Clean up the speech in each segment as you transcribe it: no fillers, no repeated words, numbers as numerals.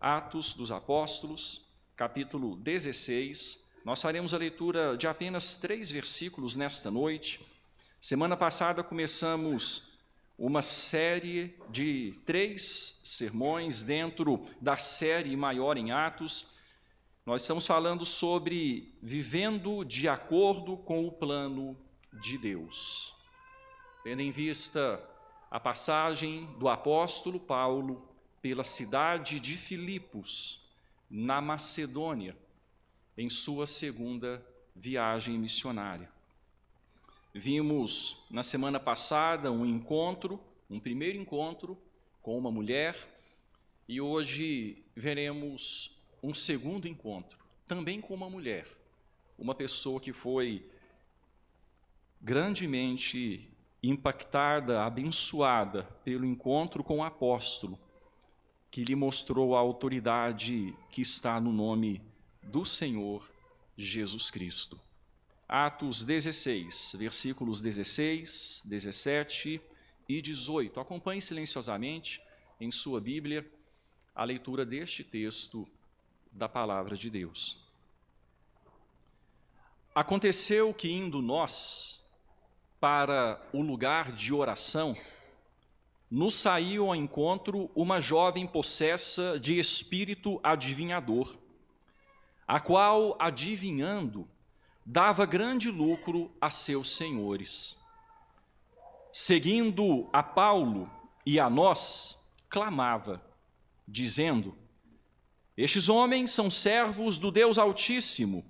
Atos dos Apóstolos, capítulo 16. Nós faremos a leitura de apenas 3 versículos nesta noite. Semana passada começamos uma série de 3 sermões dentro da série maior em Atos. Nós estamos falando sobre vivendo de acordo com o plano de Deus. Tendo em vista a passagem do apóstolo Paulo pela cidade de Filipos, na Macedônia, em sua segunda viagem missionária. Vimos na semana passada um primeiro encontro com uma mulher, e hoje veremos um segundo encontro, também com uma mulher, uma pessoa que foi grandemente impactada, abençoada pelo encontro com o apóstolo, que lhe mostrou a autoridade que está no nome do Senhor Jesus Cristo. Atos 16, versículos 16, 17 e 18. Acompanhe silenciosamente em sua Bíblia a leitura deste texto da palavra de Deus. Aconteceu que, indo nós para o lugar de oração, nos saiu ao encontro uma jovem possessa de espírito adivinhador, a qual, adivinhando, dava grande lucro a seus senhores. Seguindo a Paulo e a nós, clamava, dizendo: estes homens são servos do Deus Altíssimo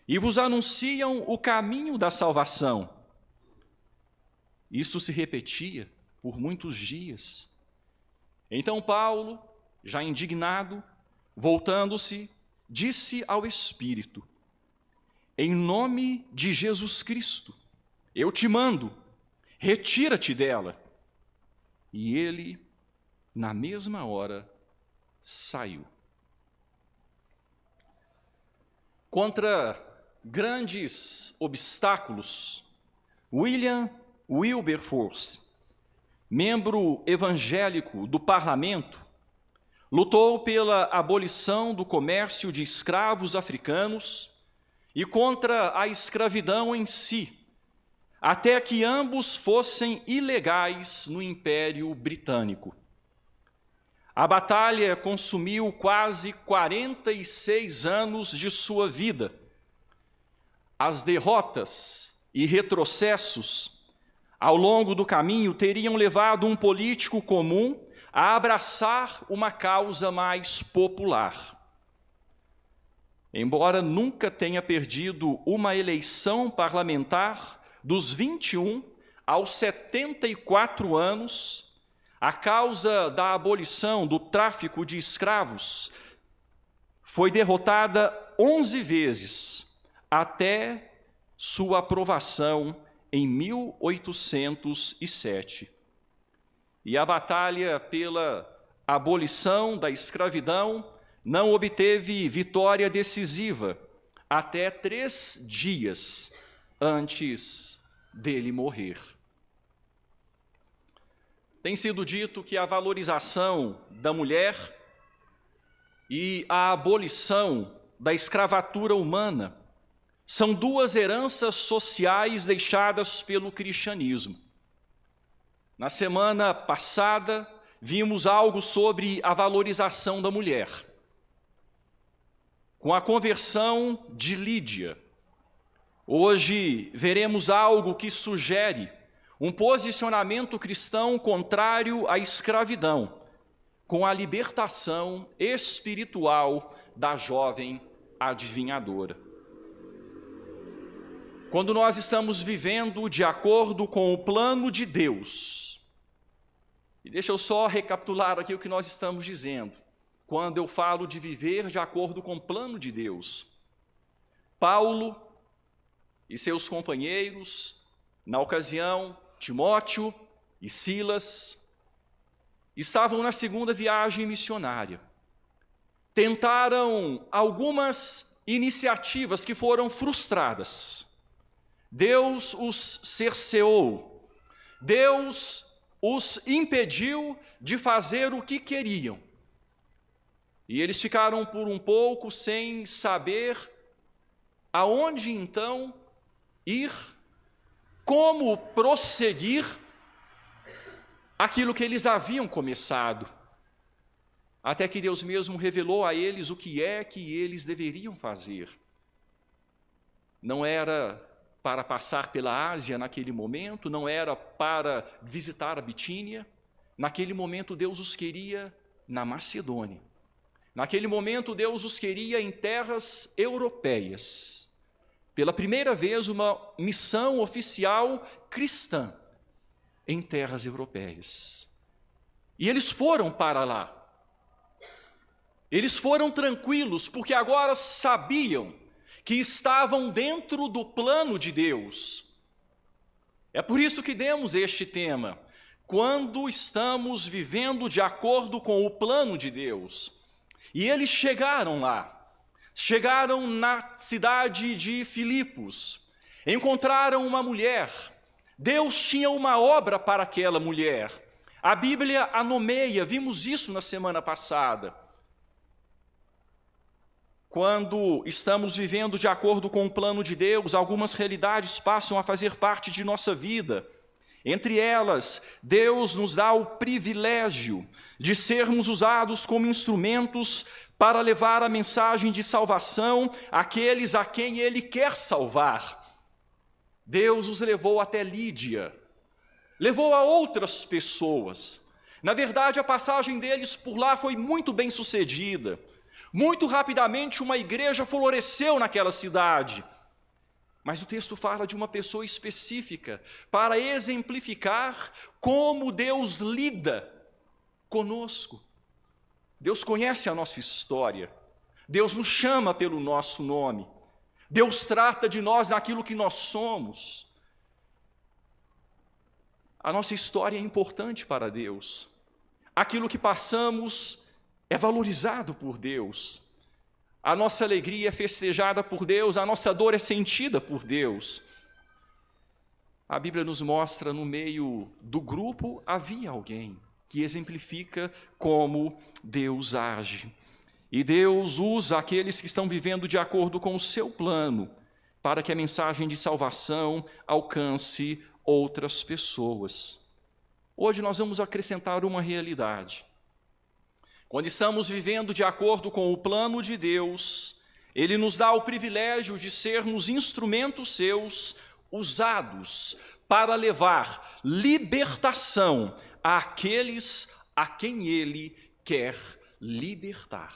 e vos anunciam o caminho da salvação. Isto se repetia por muitos dias. Então Paulo, já indignado, voltando-se, disse ao Espírito: em nome de Jesus Cristo, eu te mando, retira-te dela. E ele, na mesma hora, saiu. Contra grandes obstáculos, William Wilberforce, membro evangélico do parlamento, lutou pela abolição do comércio de escravos africanos e contra a escravidão em si, até que ambos fossem ilegais no Império Britânico. A batalha consumiu quase 46 anos de sua vida. As derrotas e retrocessos ao longo do caminho teriam levado um político comum a abraçar uma causa mais popular. Embora nunca tenha perdido uma eleição parlamentar, dos 21 aos 74 anos, a causa da abolição do tráfico de escravos foi derrotada 11 vezes, até sua aprovação em 1807. E a batalha pela abolição da escravidão não obteve vitória decisiva até 3 dias antes dele morrer. Tem sido dito que a valorização da mulher e a abolição da escravatura humana são 2 heranças sociais deixadas pelo cristianismo. Na semana passada, vimos algo sobre a valorização da mulher. Com a conversão de Lídia, hoje veremos algo que sugere um posicionamento cristão contrário à escravidão, com a libertação espiritual da jovem adivinhadora. Quando nós estamos vivendo de acordo com o plano de Deus, e deixa eu só recapitular aqui o que nós estamos dizendo, quando eu falo de viver de acordo com o plano de Deus, Paulo e seus companheiros, na ocasião, Timóteo e Silas, estavam na segunda viagem missionária. Tentaram algumas iniciativas que foram frustradas. Deus os cerceou. Deus os impediu de fazer o que queriam. E eles ficaram por um pouco sem saber aonde então ir, como prosseguir aquilo que eles haviam começado. Até que Deus mesmo revelou a eles o que é que eles deveriam fazer. Não era para passar pela Ásia naquele momento, não era para visitar a Bitínia. Naquele momento Deus os queria na Macedônia. Naquele momento Deus os queria em terras europeias. Pela primeira vez uma missão oficial cristã em terras europeias. E eles foram para lá. Eles foram tranquilos, porque agora sabiam que estavam dentro do plano de Deus. É por isso que demos este tema, quando estamos vivendo de acordo com o plano de Deus. E eles chegaram lá, chegaram na cidade de Filipos, encontraram uma mulher. Deus tinha uma obra para aquela mulher. A Bíblia a nomeia, vimos isso na semana passada. Quando estamos vivendo de acordo com o plano de Deus, algumas realidades passam a fazer parte de nossa vida. Entre elas, Deus nos dá o privilégio de sermos usados como instrumentos para levar a mensagem de salvação àqueles a quem Ele quer salvar. Deus os levou até Lídia, levou a outras pessoas. Na verdade, a passagem deles por lá foi muito bem sucedida. Muito rapidamente uma igreja floresceu naquela cidade. Mas o texto fala de uma pessoa específica para exemplificar como Deus lida conosco. Deus conhece a nossa história. Deus nos chama pelo nosso nome. Deus trata de nós naquilo que nós somos. A nossa história é importante para Deus. Aquilo que passamos é valorizado por Deus. A nossa alegria é festejada por Deus, a nossa dor é sentida por Deus. A Bíblia nos mostra, no meio do grupo, havia alguém que exemplifica como Deus age. E Deus usa aqueles que estão vivendo de acordo com o seu plano, para que a mensagem de salvação alcance outras pessoas. Hoje nós vamos acrescentar uma realidade. Quando estamos vivendo de acordo com o plano de Deus, Ele nos dá o privilégio de sermos instrumentos seus, usados para levar libertação àqueles a quem Ele quer libertar.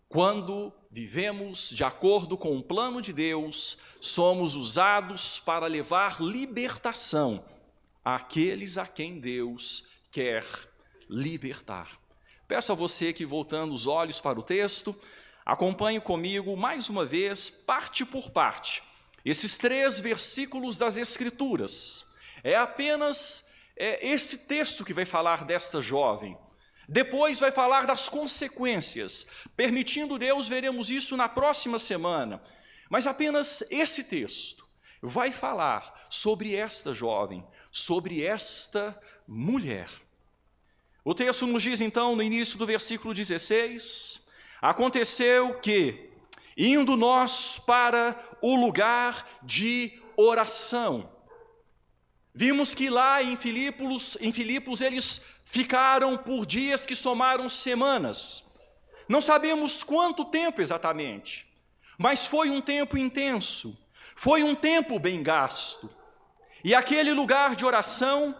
Quando vivemos de acordo com o plano de Deus, somos usados para levar libertação àqueles a quem Deus quer libertar. Peço a você que, voltando os olhos para o texto, acompanhe comigo mais uma vez, parte por parte, esses 3 versículos das Escrituras. É apenas esse texto que vai falar desta jovem. Depois vai falar das consequências. Permitindo Deus, veremos isso na próxima semana. Mas apenas esse texto vai falar sobre esta jovem, sobre esta mulher. O texto nos diz então, no início do versículo 16, aconteceu que, indo nós para o lugar de oração, vimos que lá em Filipos eles ficaram por dias que somaram semanas. Não sabemos quanto tempo exatamente, mas foi um tempo intenso, foi um tempo bem gasto. E aquele lugar de oração,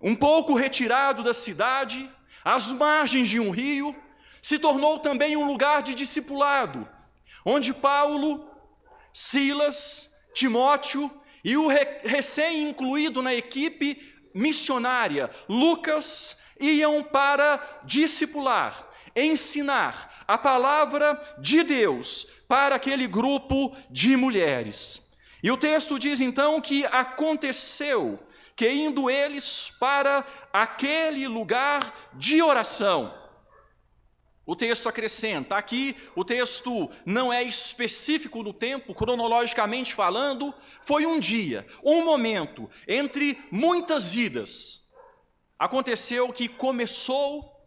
um pouco retirado da cidade, às margens de um rio, se tornou também um lugar de discipulado, onde Paulo, Silas, Timóteo e o recém-incluído na equipe missionária, Lucas, iam para discipular, ensinar a palavra de Deus para aquele grupo de mulheres. E o texto diz então que aconteceu que, indo eles para aquele lugar de oração, o texto acrescenta, aqui o texto não é específico no tempo, cronologicamente falando, foi um dia, um momento, entre muitas idas. Aconteceu que começou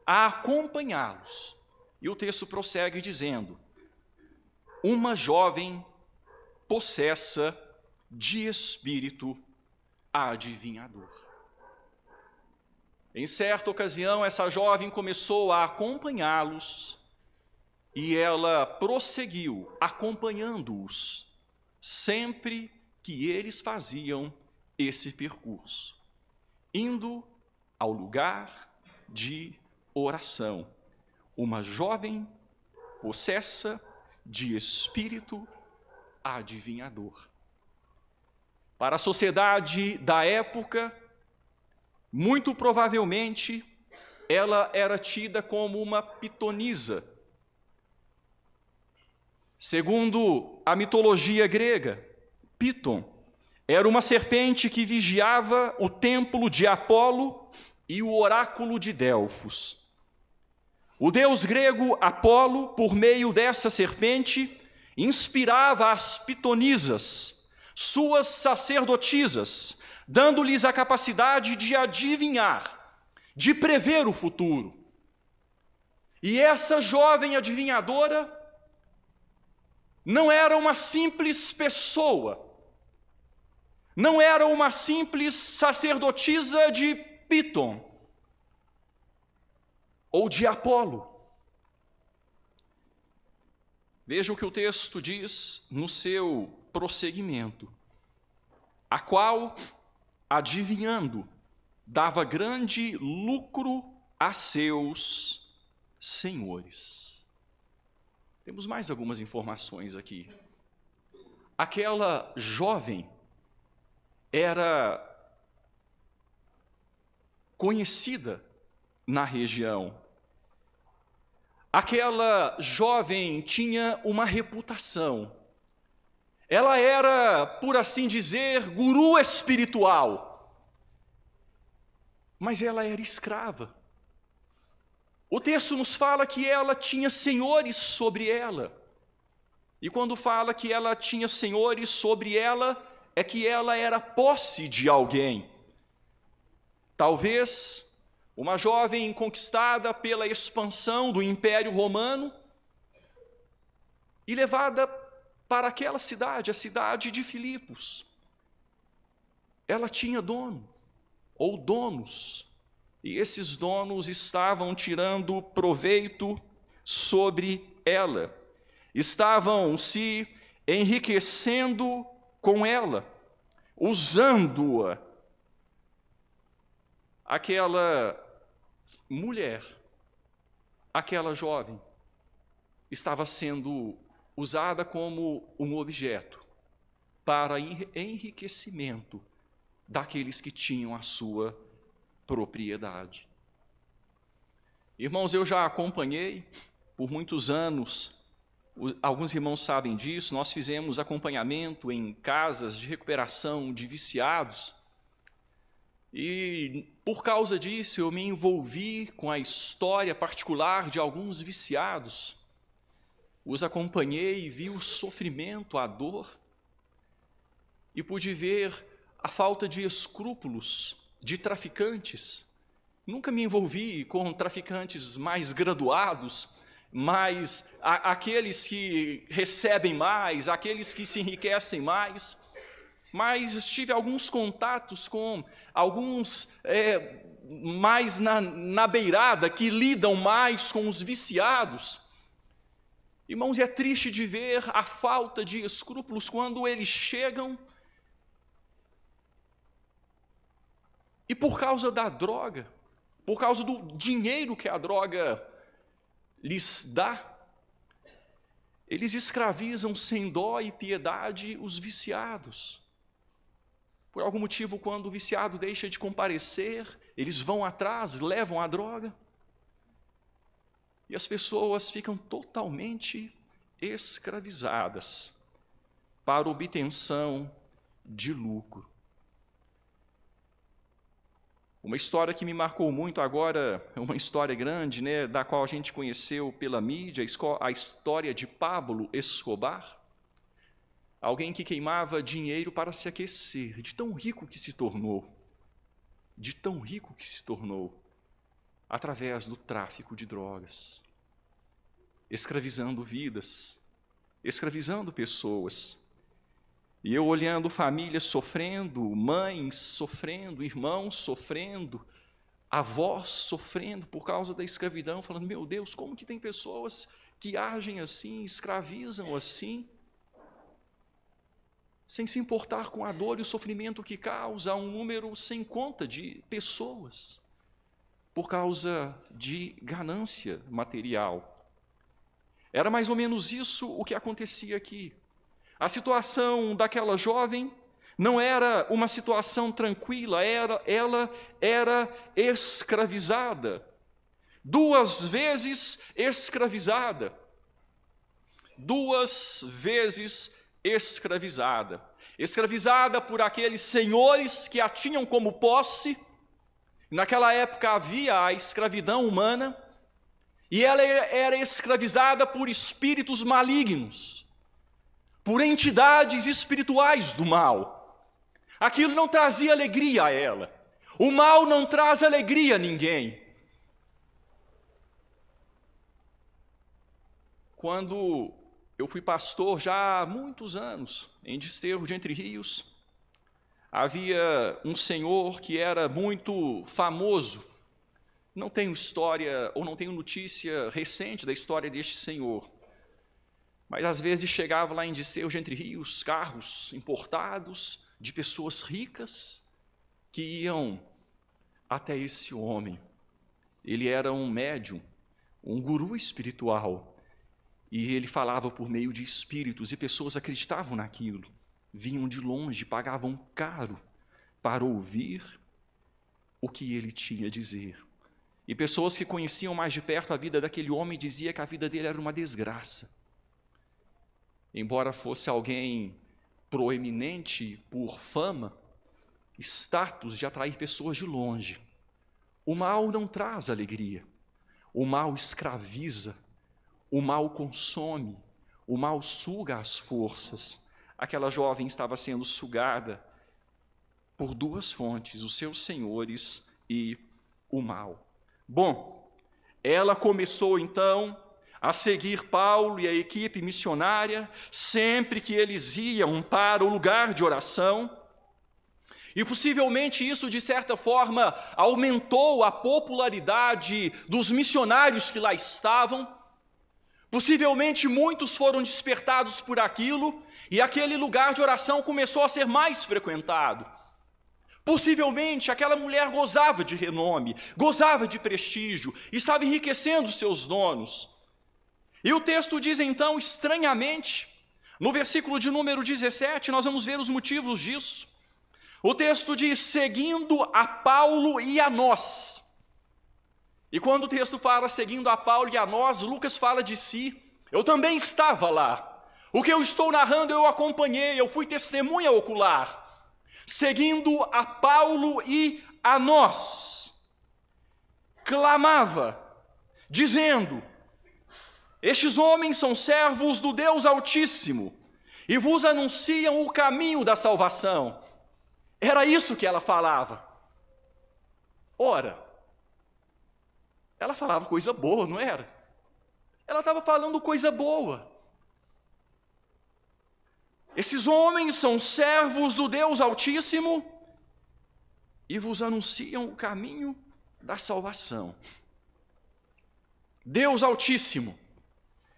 a acompanhá-los. E o texto prossegue dizendo: uma jovem possessa de espírito adivinhador. Em certa ocasião, essa jovem começou a acompanhá-los e ela prosseguiu acompanhando-os sempre que eles faziam esse percurso, indo ao lugar de oração. Uma jovem possessa de espírito adivinhador. Para a sociedade da época, muito provavelmente, ela era tida como uma pitonisa. Segundo a mitologia grega, Piton era uma serpente que vigiava o templo de Apolo e o oráculo de Delfos. O deus grego Apolo, por meio dessa serpente, inspirava as pitonisas, suas sacerdotisas, dando-lhes a capacidade de adivinhar, de prever o futuro. E essa jovem adivinhadora não era uma simples pessoa, não era uma simples sacerdotisa de Piton ou de Apolo. Veja o que o texto diz no seu prosseguimento: a qual, adivinhando, dava grande lucro a seus senhores. Temos mais algumas informações aqui. Aquela jovem era conhecida na região. Aquela jovem tinha uma reputação. Ela era, por assim dizer, guru espiritual. Mas ela era escrava. O texto nos fala que ela tinha senhores sobre ela. E quando fala que ela tinha senhores sobre ela, é que ela era posse de alguém. Talvez uma jovem conquistada pela expansão do Império Romano e levada para aquela cidade, a cidade de Filipos. Ela tinha dono, ou donos, e esses donos estavam tirando proveito sobre ela, estavam se enriquecendo com ela, usando-a. Aquela mulher, aquela jovem, estava sendo usada como um objeto para enriquecimento daqueles que tinham a sua propriedade. Irmãos, eu já acompanhei por muitos anos, alguns irmãos sabem disso, nós fizemos acompanhamento em casas de recuperação de viciados, e por causa disso eu me envolvi com a história particular de alguns viciados. Os acompanhei e vi o sofrimento, a dor, e pude ver a falta de escrúpulos de traficantes. Nunca me envolvi com traficantes mais graduados, mas aqueles que recebem mais, aqueles que se enriquecem mais. Mas tive alguns contatos com alguns mais na beirada, que lidam mais com os viciados. Irmãos, é triste de ver a falta de escrúpulos quando eles chegam e por causa da droga, por causa do dinheiro que a droga lhes dá, eles escravizam sem dó e piedade os viciados. Por algum motivo, quando o viciado deixa de comparecer, eles vão atrás, levam a droga. E as pessoas ficam totalmente escravizadas para obtenção de lucro. Uma história que me marcou muito agora, é uma história grande, né, da qual a gente conheceu pela mídia, a história de Pablo Escobar. Alguém que queimava dinheiro para se aquecer, de tão rico que se tornou. De tão rico que se tornou. através do tráfico de drogas, escravizando vidas, escravizando pessoas. E eu olhando famílias sofrendo, mães sofrendo, irmãos sofrendo, avós sofrendo por causa da escravidão, falando, meu Deus, como que tem pessoas que agem assim, escravizam assim, sem se importar com a dor e o sofrimento que causa a um número sem conta de pessoas, por causa de ganância material. Era mais ou menos isso o que acontecia aqui. A situação daquela jovem não era uma situação tranquila, ela era escravizada, 2 vezes escravizada, 2 vezes escravizada. Escravizada por aqueles senhores que a tinham como posse. Naquela época havia a escravidão humana, e ela era escravizada por espíritos malignos, por entidades espirituais do mal. Aquilo não trazia alegria a ela. O mal não traz alegria a ninguém. Quando eu fui pastor já há muitos anos, em Desterro de Entre Rios, havia um senhor que era muito famoso. Não tenho história, ou não tenho notícia recente da história deste senhor, mas às vezes chegava lá em Desterro de Entre Rios, carros importados de pessoas ricas que iam até esse homem. Ele era um médium, um guru espiritual, e ele falava por meio de espíritos, e pessoas acreditavam naquilo, vinham de longe, pagavam caro para ouvir o que ele tinha a dizer. E pessoas que conheciam mais de perto a vida daquele homem diziam que a vida dele era uma desgraça. Embora fosse alguém proeminente por fama, status de atrair pessoas de longe, o mal não traz alegria, o mal escraviza, o mal consome, o mal suga as forças. Aquela jovem estava sendo sugada por 2 fontes, os seus senhores e o mal. Bom, ela começou então a seguir Paulo e a equipe missionária, sempre que eles iam para o lugar de oração, e possivelmente isso, de certa forma, aumentou a popularidade dos missionários que lá estavam. Possivelmente muitos foram despertados por aquilo, e aquele lugar de oração começou a ser mais frequentado. Possivelmente aquela mulher gozava de renome, gozava de prestígio, estava enriquecendo seus donos. E o texto diz então, estranhamente, no versículo de número 17, nós vamos ver os motivos disso. O texto diz, seguindo a Paulo e a nós. E quando o texto fala seguindo a Paulo e a nós, Lucas fala de si. Eu também estava lá. O que eu estou narrando eu acompanhei, eu fui testemunha ocular. Seguindo a Paulo e a nós. Clamava, dizendo, estes homens são servos do Deus Altíssimo e vos anunciam o caminho da salvação. Era isso que ela falava. Ora, ela falava coisa boa, não era? Ela estava falando coisa boa. Esses homens são servos do Deus Altíssimo e vos anunciam o caminho da salvação. Deus Altíssimo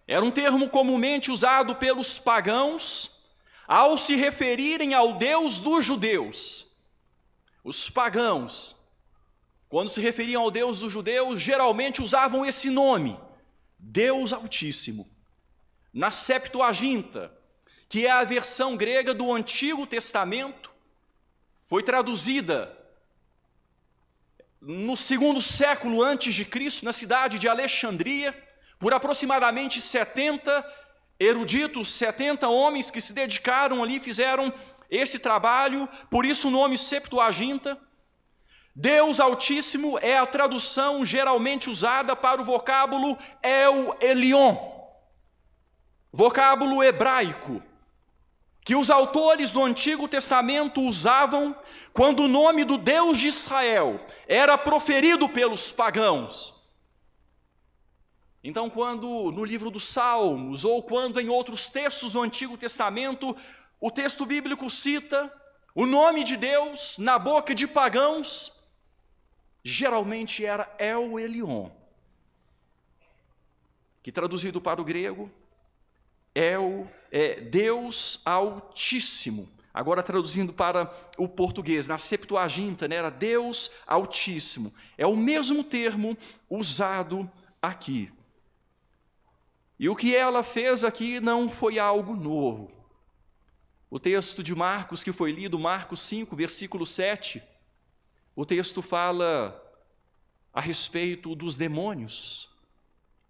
era um termo comumente usado pelos pagãos ao se referirem ao Deus dos judeus. Os pagãos, quando se referiam ao Deus dos judeus, geralmente usavam esse nome, Deus Altíssimo. Na Septuaginta, que é a versão grega do Antigo Testamento, foi traduzida no 2º século antes de Cristo, na cidade de Alexandria, por aproximadamente 70 eruditos, 70 homens que se dedicaram ali, fizeram esse trabalho, por isso o nome Septuaginta. Deus Altíssimo é a tradução geralmente usada para o vocábulo El Elyon, vocábulo hebraico, que os autores do Antigo Testamento usavam quando o nome do Deus de Israel era proferido pelos pagãos. Então, quando no livro dos Salmos, ou quando em outros textos do Antigo Testamento, o texto bíblico cita o nome de Deus na boca de pagãos, geralmente era El Elyon, que traduzido para o grego, Deus Altíssimo. Agora traduzindo para o português, na Septuaginta, era Deus Altíssimo. É o mesmo termo usado aqui. E o que ela fez aqui não foi algo novo. O texto de Marcos que foi lido, Marcos 5, versículo 7, o texto fala a respeito dos demônios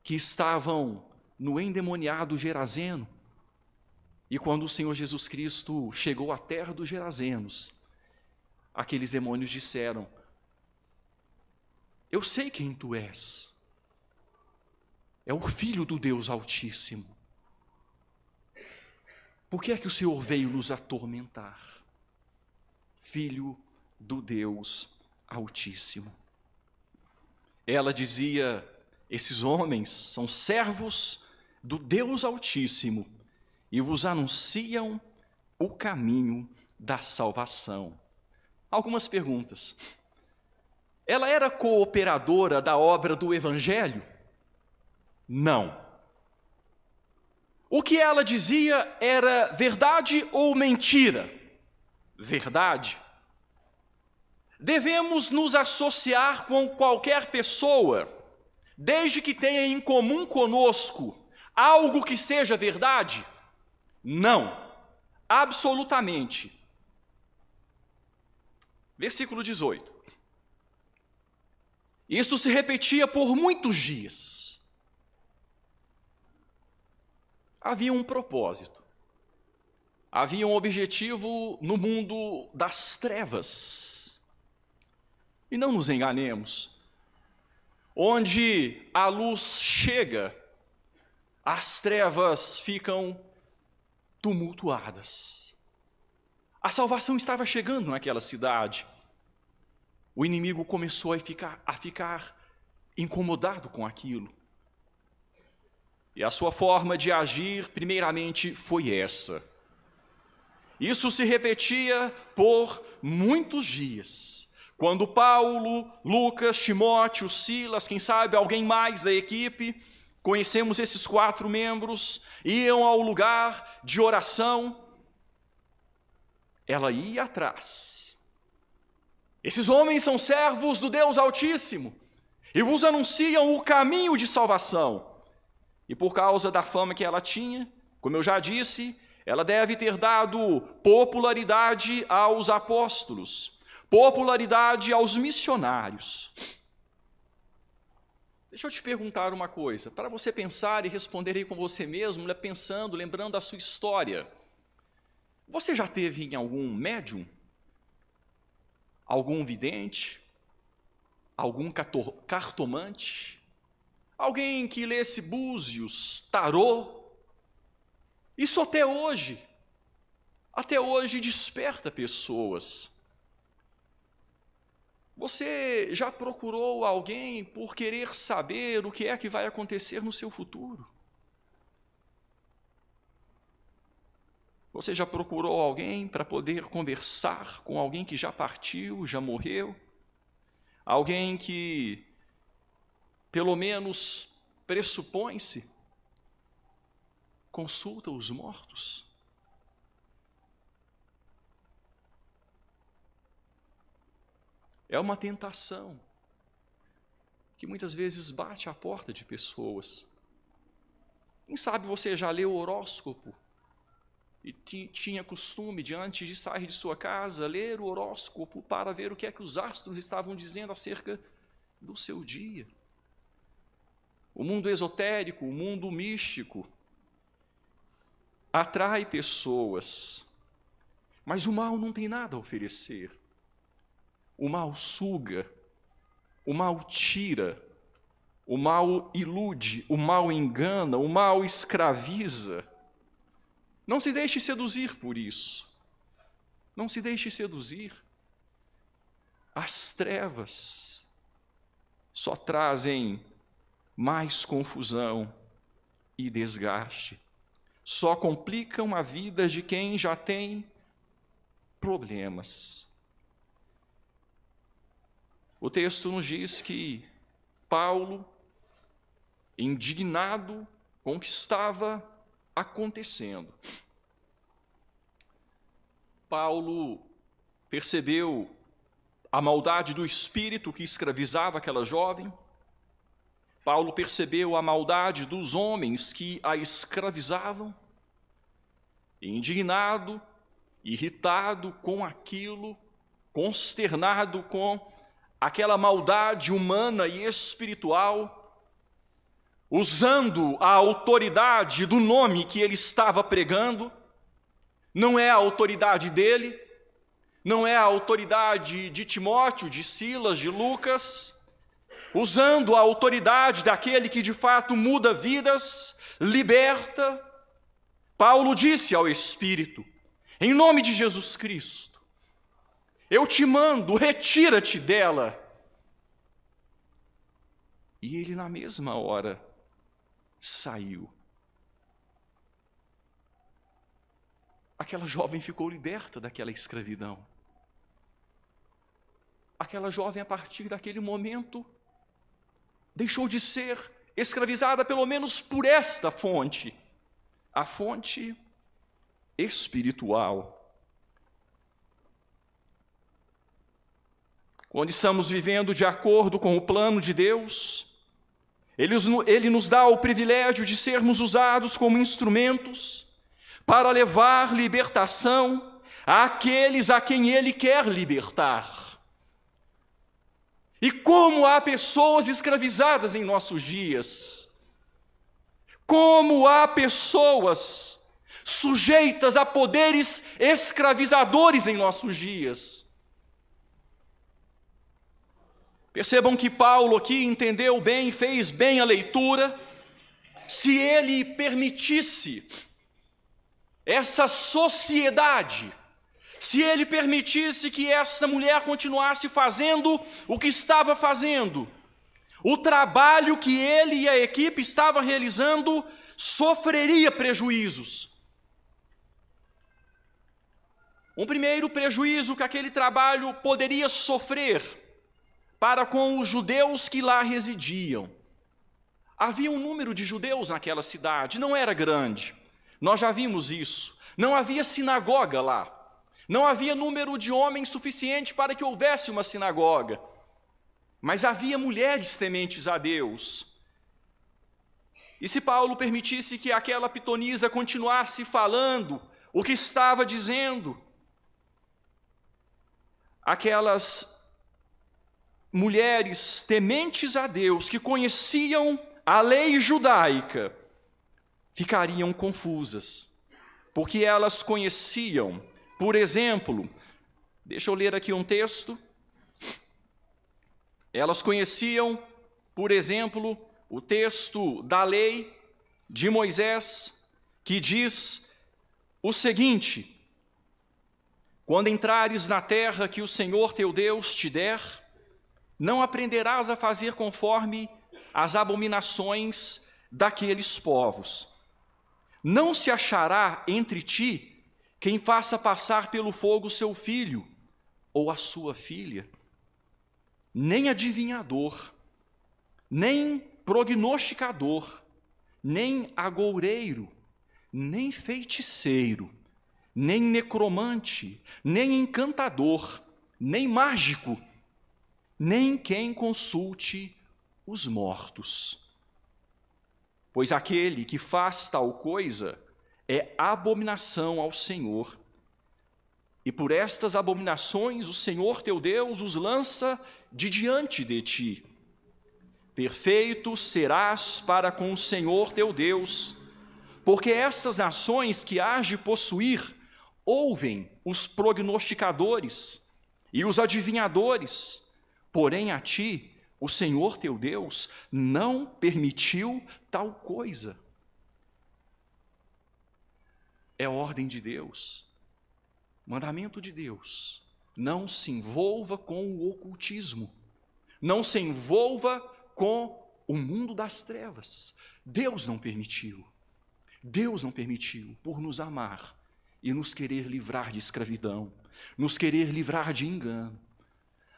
que estavam no endemoniado Gerazeno. E quando o Senhor Jesus Cristo chegou à terra dos Gerazenos, aqueles demônios disseram: eu sei quem tu és. É o Filho do Deus Altíssimo. Por que é que o Senhor veio nos atormentar? Filho do Deus Altíssimo. Ela dizia: esses homens são servos do Deus Altíssimo e vos anunciam o caminho da salvação. Algumas perguntas. Ela era cooperadora da obra do Evangelho? Não. O que ela dizia era verdade ou mentira? Verdade. Devemos nos associar com qualquer pessoa, desde que tenha em comum conosco algo que seja verdade? Não. Absolutamente. Versículo 18. Isto se repetia por muitos dias. Havia um propósito, havia um objetivo no mundo das trevas. E não nos enganemos, onde a luz chega, as trevas ficam tumultuadas. A salvação estava chegando naquela cidade. O inimigo começou a ficar incomodado com aquilo. E a sua forma de agir, primeiramente, foi essa. Isso se repetia por muitos dias. Quando Paulo, Lucas, Timóteo, Silas, quem sabe alguém mais da equipe, conhecemos esses 4 membros, iam ao lugar de oração, ela ia atrás. Esses homens são servos do Deus Altíssimo e vos anunciam o caminho de salvação. E por causa da fama que ela tinha, como eu já disse, ela deve ter dado popularidade aos apóstolos, popularidade aos missionários. Deixa eu te perguntar uma coisa, para você pensar e responder aí com você mesmo, pensando, lembrando da sua história. Você já teve em algum médium? Algum vidente? Algum cartomante? Alguém que lesse búzios, tarô? Isso até hoje desperta pessoas. Você já procurou alguém por querer saber o que é que vai acontecer no seu futuro? Você já procurou alguém para poder conversar com alguém que já partiu, já morreu? Alguém que pelo menos pressupõe-se, consulta os mortos. É uma tentação que muitas vezes bate à porta de pessoas. Quem sabe você já leu o horóscopo e tinha costume, diante de sair de sua casa, ler o horóscopo para ver o que é que os astros estavam dizendo acerca do seu dia. O mundo esotérico, o mundo místico, atrai pessoas, mas o mal não tem nada a oferecer. O mal suga, o mal tira, o mal ilude, o mal engana, o mal escraviza. Não se deixe seduzir por isso. Não se deixe seduzir. As trevas só trazem mais confusão e desgaste. Só complicam a vida de quem já tem problemas. O texto nos diz que Paulo, indignado com o que estava acontecendo, Paulo percebeu a maldade do espírito que escravizava aquela jovem. Paulo percebeu a maldade dos homens que a escravizavam. Indignado, irritado com aquilo, consternado com aquela maldade humana e espiritual, usando a autoridade do nome que ele estava pregando. Não é a autoridade dele, não é a autoridade de Timóteo, de Silas, de Lucas, usando a autoridade daquele que de fato muda vidas, liberta. Paulo disse ao Espírito: em nome de Jesus Cristo, eu te mando, retira-te dela. E ele na mesma hora saiu. Aquela jovem ficou liberta daquela escravidão. Aquela jovem, a partir daquele momento, deixou de ser escravizada, pelo menos por esta fonte, a fonte espiritual. Quando estamos vivendo de acordo com o plano de Deus, Ele nos dá o privilégio de sermos usados como instrumentos para levar libertação àqueles a quem Ele quer libertar. E como há pessoas escravizadas em nossos dias, como há pessoas sujeitas a poderes escravizadores em nossos dias. Percebam que Paulo aqui entendeu bem, fez bem a leitura. Se ele permitisse essa sociedade, se ele permitisse que esta mulher continuasse fazendo o que estava fazendo, o trabalho que ele e a equipe estavam realizando sofreria prejuízos. Um primeiro prejuízo que aquele trabalho poderia sofrer para com os judeus que lá residiam. Havia um número de judeus naquela cidade, não era grande. Nós já vimos isso. Não havia sinagoga lá. Não havia número de homens suficiente para que houvesse uma sinagoga. Mas havia mulheres tementes a Deus. E se Paulo permitisse que aquela pitonisa continuasse falando o que estava dizendo, aquelas mulheres tementes a Deus, que conheciam a lei judaica, ficariam confusas, porque elas conheciam, por exemplo, deixa eu ler aqui um texto, elas conheciam, por exemplo, o texto da lei de Moisés, que diz o seguinte: quando entrares na terra que o Senhor teu Deus te der, não aprenderás a fazer conforme as abominações daqueles povos. Não se achará entre ti quem faça passar pelo fogo seu filho ou a sua filha, nem adivinhador, nem prognosticador, nem agoureiro, nem feiticeiro, nem necromante, nem encantador, nem mágico, nem quem consulte os mortos. Pois aquele que faz tal coisa é abominação ao Senhor. E por estas abominações o Senhor teu Deus os lança de diante de ti. Perfeito serás para com o Senhor teu Deus, porque estas nações que hás de possuir ouvem os prognosticadores e os adivinhadores, porém a ti, o Senhor teu Deus, não permitiu tal coisa. É ordem de Deus, mandamento de Deus. não se envolva com o ocultismo. Não se envolva com o mundo das trevas. Deus não permitiu. Deus não permitiu por nos amar e nos querer livrar de escravidão, nos querer livrar de engano.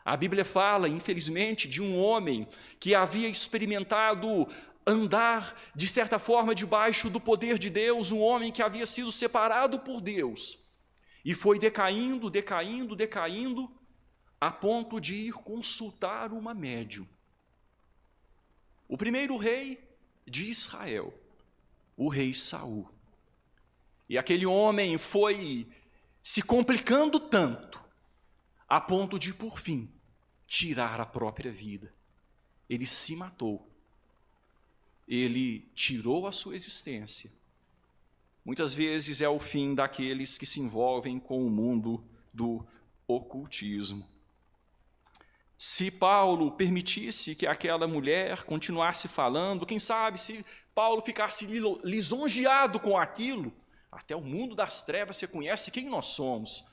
A Bíblia fala, infelizmente, de um homem que havia experimentado andar, de certa forma, debaixo do poder de Deus, um homem que havia sido separado por Deus e foi decaindo, a ponto de ir consultar uma médium. O primeiro rei de Israel, o rei Saul. E aquele homem foi se complicando tanto, a ponto de, por fim, tirar a própria vida. Ele se matou. Ele tirou a sua existência. Muitas vezes é o fim daqueles que se envolvem com o mundo do ocultismo. Se Paulo permitisse que aquela mulher continuasse falando, quem sabe se Paulo ficasse lisonjeado com aquilo, até o mundo das trevas você conhece quem nós somos.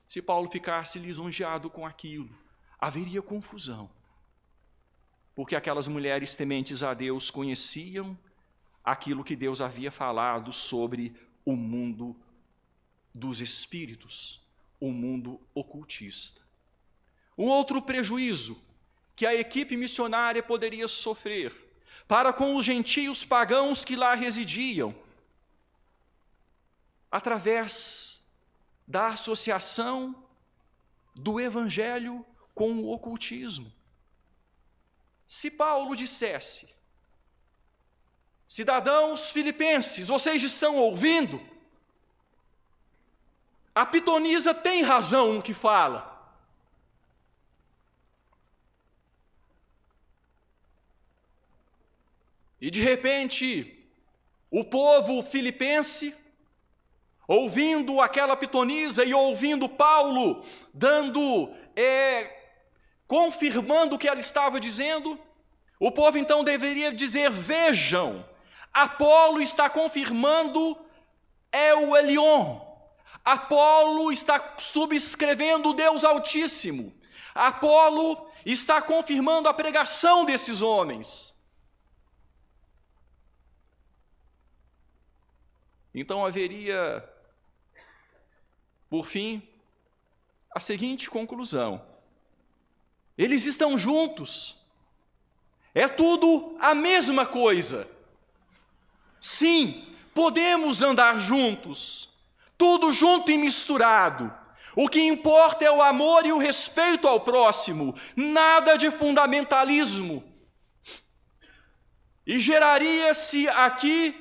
Se Paulo ficasse lisonjeado com aquilo, haveria confusão. Porque aquelas mulheres tementes a Deus conheciam aquilo que Deus havia falado sobre o mundo dos espíritos, o mundo ocultista. Um outro prejuízo que a equipe missionária poderia sofrer para com os gentios pagãos que lá residiam, através da associação do evangelho com o ocultismo. Se Paulo dissesse: cidadãos filipenses, vocês estão ouvindo? A pitonisa tem razão no que fala. E de repente, o povo filipense, ouvindo aquela pitonisa e ouvindo Paulo, confirmando o que ela estava dizendo, o povo então deveria dizer: vejam, Apolo está confirmando El Elyon, Apolo está subscrevendo o Deus Altíssimo, Apolo está confirmando a pregação desses homens. Então haveria, por fim, a seguinte conclusão: eles estão juntos, é tudo a mesma coisa. Sim, podemos andar juntos, tudo junto e misturado. O que importa é o amor e o respeito ao próximo, nada de fundamentalismo. E geraria-se aqui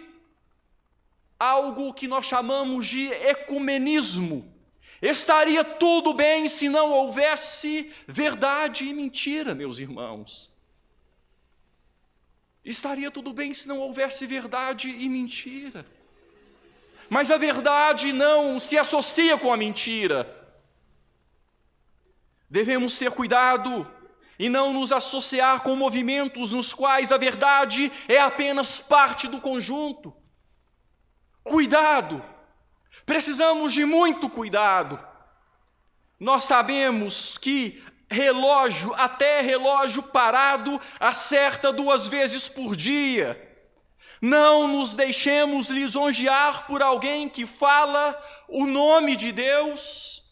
algo que nós chamamos de ecumenismo. Estaria tudo bem se não houvesse verdade e mentira, meus irmãos. Estaria tudo bem se não houvesse verdade e mentira. Mas a verdade não se associa com a mentira. Devemos ter cuidado e não nos associar com movimentos nos quais a verdade é apenas parte do conjunto. Cuidado, precisamos de muito cuidado. Nós sabemos que até relógio parado, acerta 2 vezes por dia. Não nos deixemos lisonjear por alguém que fala o nome de Deus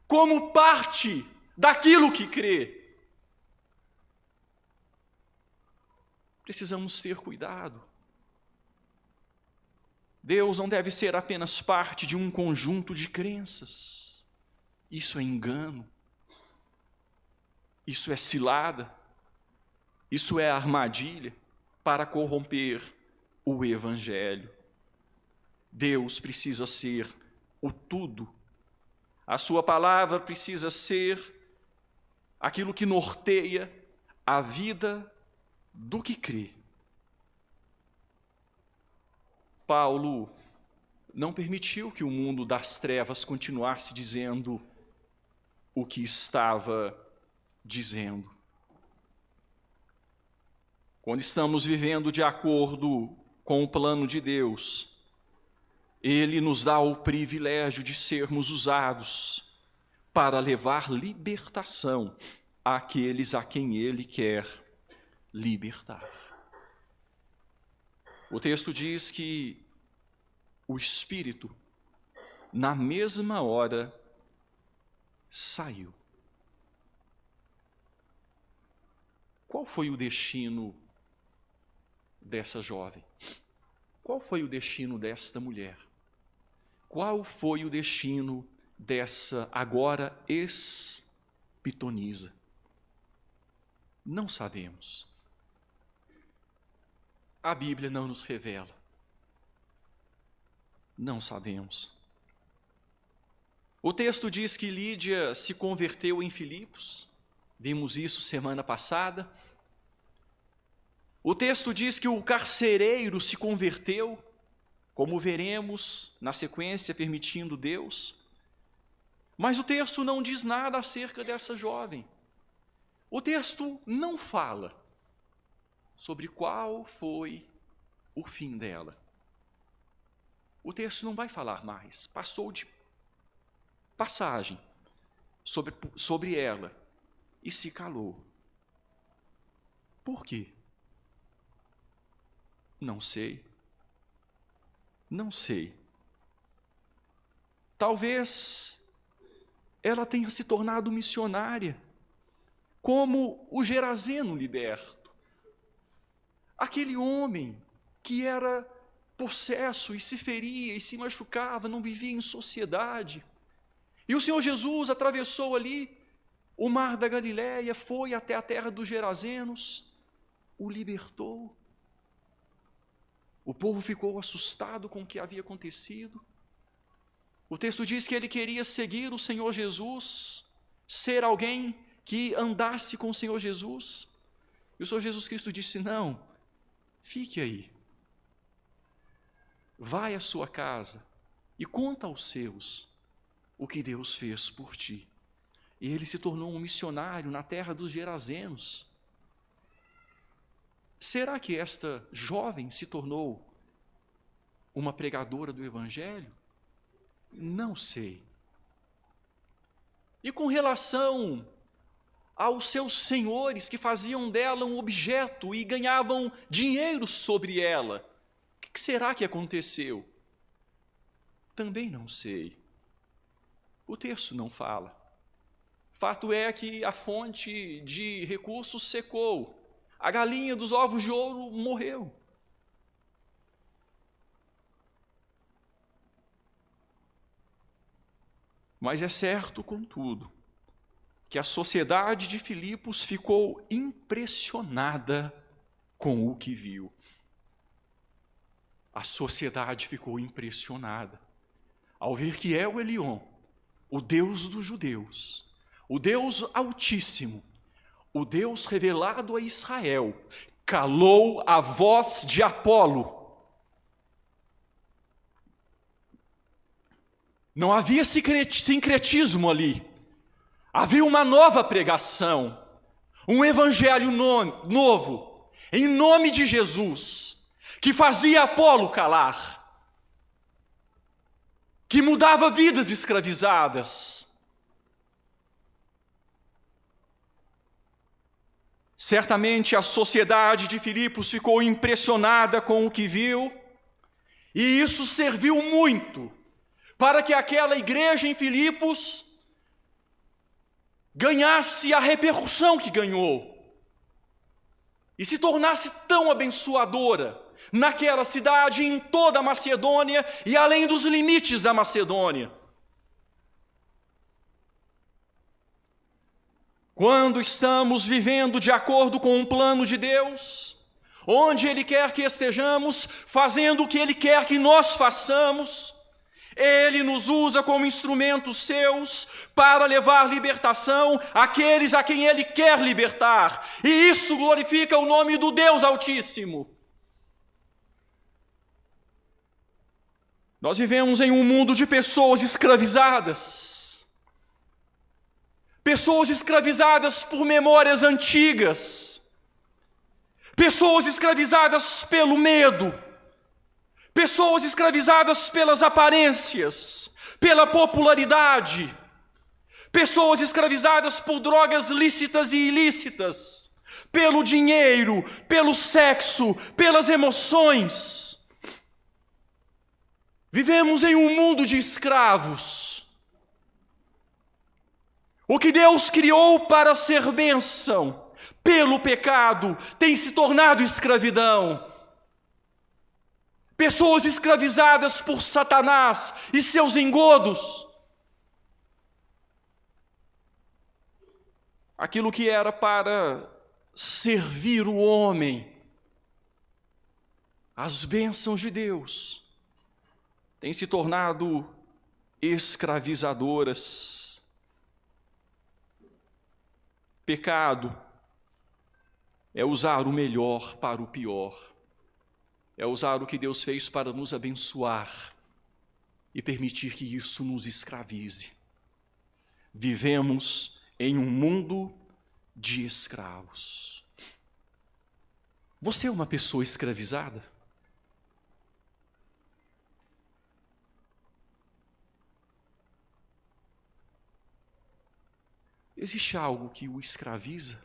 como parte daquilo que crê. Precisamos ter cuidado. Deus não deve ser apenas parte de um conjunto de crenças. Isso é engano. Isso é cilada. Isso é armadilha para corromper o Evangelho. Deus precisa ser o tudo. A sua palavra precisa ser aquilo que norteia a vida do que crê. Paulo não permitiu que o mundo das trevas continuasse dizendo o que estava dizendo. Quando estamos vivendo de acordo com o plano de Deus, Ele nos dá o privilégio de sermos usados para levar libertação àqueles a quem ele quer libertar. O texto diz que o Espírito, na mesma hora, saiu. Qual foi o destino dessa jovem? Qual foi o destino desta mulher? Qual foi o destino dessa agora ex-pitonisa? Não sabemos. A Bíblia não nos revela. Não sabemos. O texto diz que Lídia se converteu em Filipos. Vimos isso semana passada. O texto diz que o carcereiro se converteu, como veremos na sequência, permitindo Deus. Mas o texto não diz nada acerca dessa jovem. O texto não fala sobre qual foi o fim dela. O texto não vai falar mais. Passou de passagem sobre ela e se calou. Por quê? Não sei. Não sei. Talvez ela tenha se tornado missionária, como o Gerazeno liberto. Aquele homem que era possesso e se feria e se machucava, não vivia em sociedade. E o Senhor Jesus atravessou ali o mar da Galileia, foi até a terra dos Gerazenos, o libertou. O povo ficou assustado com o que havia acontecido. O texto diz que ele queria seguir o Senhor Jesus, ser alguém que andasse com o Senhor Jesus. E o Senhor Jesus Cristo disse: não, fique aí. Vai à sua casa e conta aos seus o que Deus fez por ti. E ele se tornou um missionário na terra dos Gerazenos. Será que esta jovem se tornou uma pregadora do Evangelho? Não sei. E com relação aos seus senhores que faziam dela um objeto e ganhavam dinheiro sobre ela, o que será que aconteceu? Também não sei. O texto não fala. Fato é que a fonte de recursos secou. A galinha dos ovos de ouro morreu. Mas é certo, contudo, que a sociedade de Filipos ficou impressionada com o que viu. A sociedade ficou impressionada ao ver que El Elyon, o Deus dos judeus, o Deus Altíssimo, o Deus revelado a Israel, calou a voz de Apolo. Não havia sincretismo ali. Havia uma nova pregação, um evangelho novo, em nome de Jesus, que fazia Apolo calar, que mudava vidas escravizadas. Certamente a sociedade de Filipos ficou impressionada com o que viu, e isso serviu muito para que aquela igreja em Filipos ganhasse a repercussão que ganhou e se tornasse tão abençoadora naquela cidade, em toda a Macedônia e além dos limites da Macedônia. Quando estamos vivendo de acordo com um plano de Deus, onde Ele quer que estejamos, fazendo o que Ele quer que nós façamos, Ele nos usa como instrumentos seus para levar libertação àqueles a quem Ele quer libertar. E isso glorifica o nome do Deus Altíssimo. Nós vivemos em um mundo de pessoas escravizadas. Pessoas escravizadas por memórias antigas. Pessoas escravizadas pelo medo. Pessoas escravizadas pelas aparências, pela popularidade. Pessoas escravizadas por drogas lícitas e ilícitas, pelo dinheiro, pelo sexo, pelas emoções. Vivemos em um mundo de escravos. O que Deus criou para ser bênção, pelo pecado, tem se tornado escravidão. Pessoas escravizadas por Satanás e seus engodos. Aquilo que era para servir o homem, as bênçãos de Deus, têm se tornado escravizadoras. Pecado é usar o melhor para o pior. É usar o que Deus fez para nos abençoar e permitir que isso nos escravize. Vivemos em um mundo de escravos. Você é uma pessoa escravizada? Existe algo que o escraviza,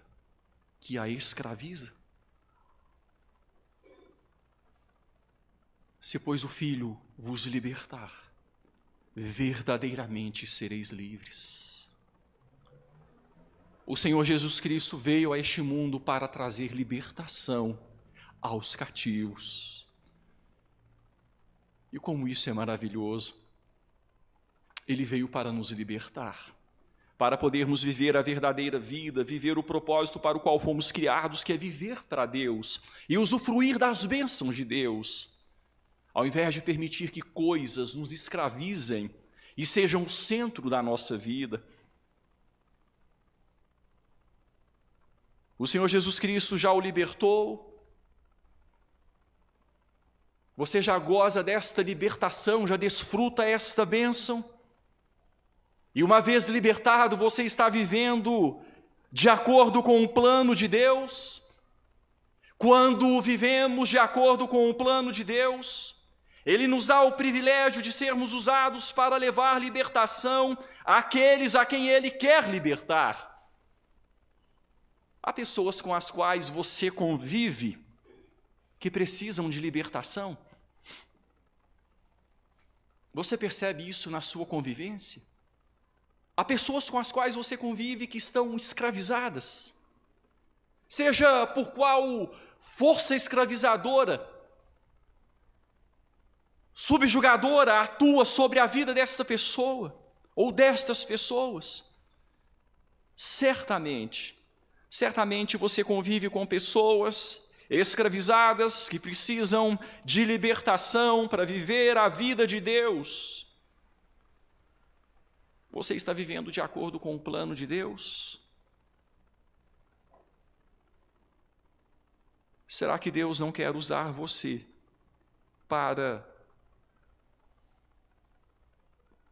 que a escraviza? Se, pois, o Filho vos libertar, verdadeiramente sereis livres. O Senhor Jesus Cristo veio a este mundo para trazer libertação aos cativos. E como isso é maravilhoso! Ele veio para nos libertar, para podermos viver a verdadeira vida, viver o propósito para o qual fomos criados, que é viver para Deus e usufruir das bênçãos de Deus. Ao invés de permitir que coisas nos escravizem e sejam o centro da nossa vida. O Senhor Jesus Cristo já o libertou. Você já goza desta libertação, já desfruta esta bênção. E uma vez libertado, você está vivendo de acordo com o plano de Deus. Quando vivemos de acordo com o plano de Deus, Ele nos dá o privilégio de sermos usados para levar libertação àqueles a quem Ele quer libertar. Há pessoas com as quais você convive que precisam de libertação. Você percebe isso na sua convivência? Há pessoas com as quais você convive que estão escravizadas. Seja por qual força escravizadora, subjugadora atua sobre a vida desta pessoa ou destas pessoas. Certamente você convive com pessoas escravizadas que precisam de libertação para viver a vida de Deus. Você está vivendo de acordo com o plano de Deus? Será que Deus não quer usar você para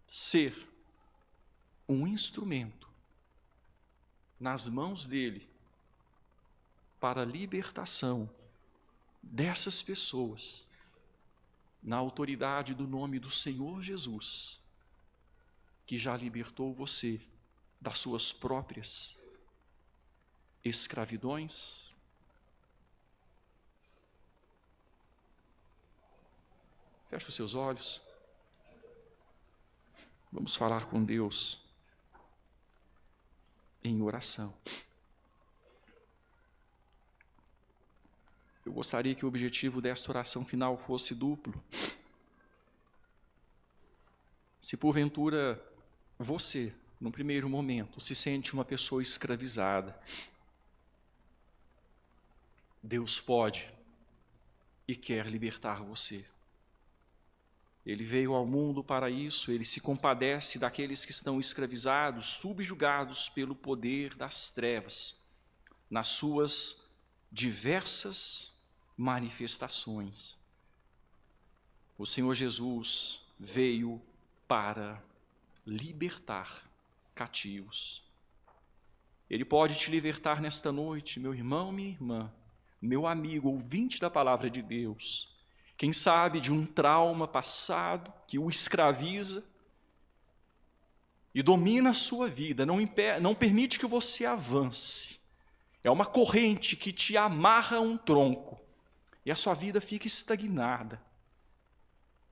ser um instrumento nas mãos dele para a libertação dessas pessoas na autoridade do nome do Senhor Jesus, que já libertou você das suas próprias escravidões? Feche os seus olhos. Vamos falar com Deus em oração. Eu gostaria que o objetivo desta oração final fosse duplo. Se porventura você, no primeiro momento, se sente uma pessoa escravizada, Deus pode e quer libertar você. Ele veio ao mundo para isso, ele se compadece daqueles que estão escravizados, subjugados pelo poder das trevas, nas suas diversas manifestações. O Senhor Jesus veio para libertar cativos. Ele pode te libertar nesta noite, meu irmão, minha irmã, meu amigo, ouvinte da palavra de Deus. Quem sabe de um trauma passado que o escraviza, e domina a sua vida, não permite que você avance. É uma corrente que te amarra a um tronco e a sua vida fica estagnada.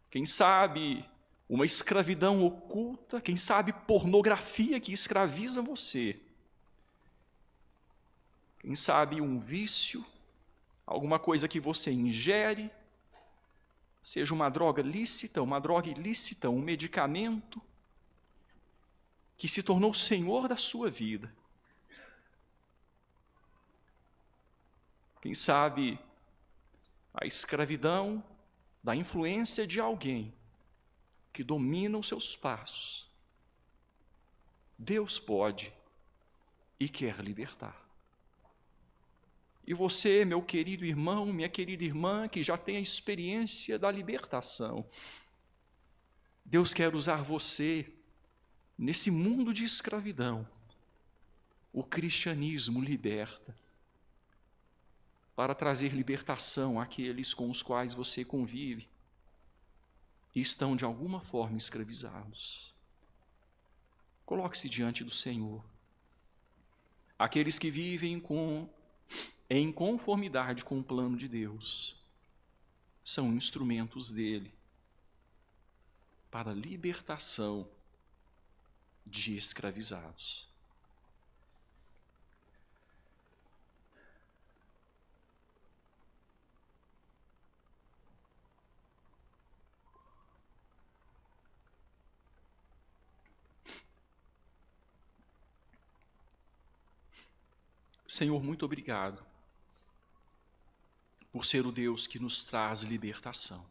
Quem sabe uma escravidão oculta, quem sabe pornografia que escraviza você. Quem sabe um vício, alguma coisa que você ingere, seja uma droga lícita, uma droga ilícita, um medicamento, que se tornou senhor da sua vida. Quem sabe a escravidão da influência de alguém que domina os seus passos. Deus pode e quer libertar. E você, meu querido irmão, minha querida irmã, que já tem a experiência da libertação, Deus quer usar você nesse mundo de escravidão. O cristianismo liberta para trazer libertação àqueles com os quais você convive e estão de alguma forma escravizados. Coloque-se diante do Senhor. Aqueles que vivem em conformidade com o plano de Deus são instrumentos dele para a libertação de escravizados. Senhor, muito obrigado por ser o Deus que nos traz libertação.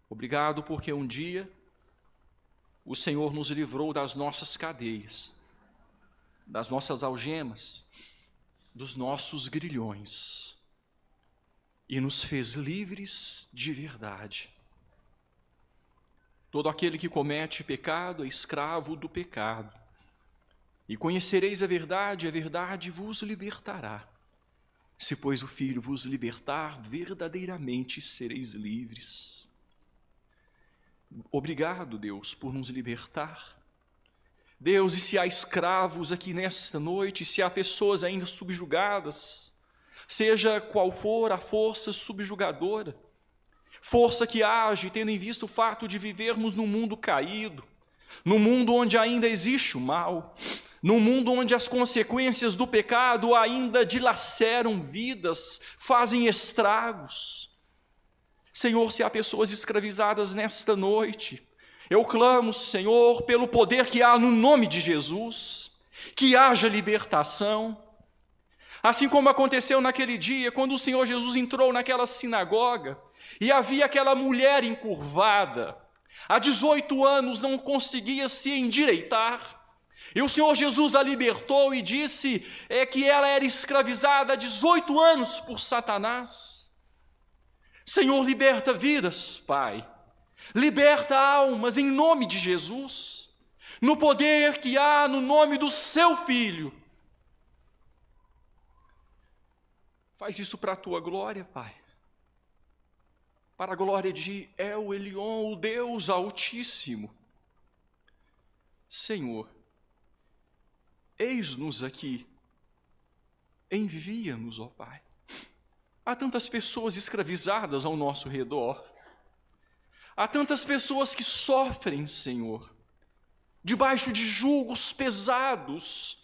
Obrigado porque um dia o Senhor nos livrou das nossas cadeias, das nossas algemas, dos nossos grilhões e nos fez livres de verdade. Todo aquele que comete pecado é escravo do pecado. E conhecereis a verdade vos libertará. Se, pois, o Filho vos libertar, verdadeiramente sereis livres. Obrigado, Deus, por nos libertar. Deus, e se há escravos aqui nesta noite, se há pessoas ainda subjugadas, seja qual for a força subjugadora, força que age tendo em vista o fato de vivermos num mundo caído, num mundo onde ainda existe o mal, num mundo onde as consequências do pecado ainda dilaceram vidas, fazem estragos. Senhor, se há pessoas escravizadas nesta noite, eu clamo, Senhor, pelo poder que há no nome de Jesus, que haja libertação. Assim como aconteceu naquele dia, quando o Senhor Jesus entrou naquela sinagoga, e havia aquela mulher encurvada, há 18 anos não conseguia se endireitar, e o Senhor Jesus a libertou e disse que ela era escravizada há 18 anos por Satanás. Senhor, liberta vidas, Pai. Liberta almas em nome de Jesus, no poder que há no nome do Seu Filho. Faz isso para a Tua glória, Pai. Para a glória de El Elyon, o Deus Altíssimo. Senhor, eis-nos aqui, envia-nos, ó Pai. Há tantas pessoas escravizadas ao nosso redor, há tantas pessoas que sofrem, Senhor, debaixo de julgos pesados,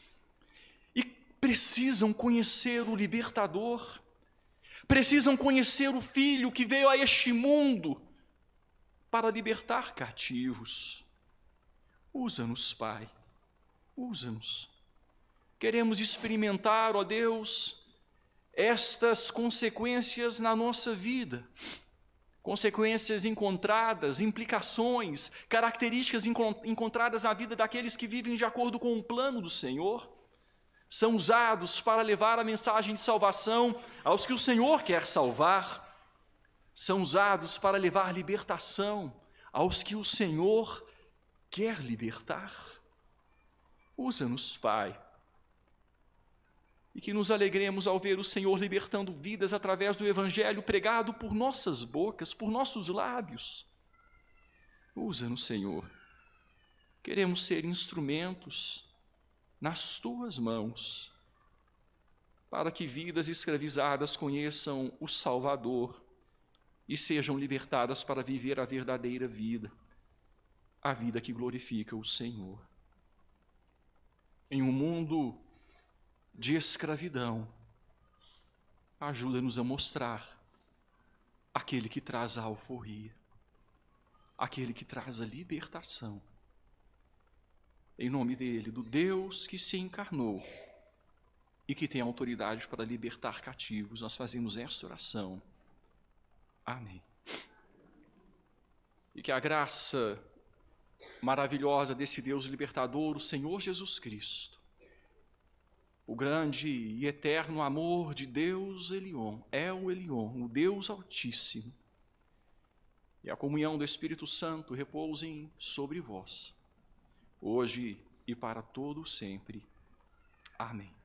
e precisam conhecer o libertador, precisam conhecer o Filho que veio a este mundo para libertar cativos. Usa-nos, Pai, usa-nos. Queremos experimentar, ó Deus, estas consequências na nossa vida, consequências encontradas, implicações, características encontradas na vida daqueles que vivem de acordo com o plano do Senhor, são usados para levar a mensagem de salvação aos que o Senhor quer salvar, são usados para levar libertação aos que o Senhor quer libertar. Usa-nos, Pai, e que nos alegremos ao ver o Senhor libertando vidas através do Evangelho pregado por nossas bocas, por nossos lábios. Usa-nos, Senhor, queremos ser instrumentos nas tuas mãos, para que vidas escravizadas conheçam o Salvador e sejam libertadas para viver a verdadeira vida, a vida que glorifica o Senhor. Em um mundo de escravidão, ajuda-nos a mostrar aquele que traz a alforria, aquele que traz a libertação. Em nome dele, do Deus que se encarnou e que tem autoridade para libertar cativos, nós fazemos esta oração. Amém. E que a graça maravilhosa desse Deus libertador, o Senhor Jesus Cristo, o grande e eterno amor de Deus Elion, El Elion, o Deus Altíssimo, e a comunhão do Espírito Santo repousem sobre vós, hoje e para todo sempre. Amém.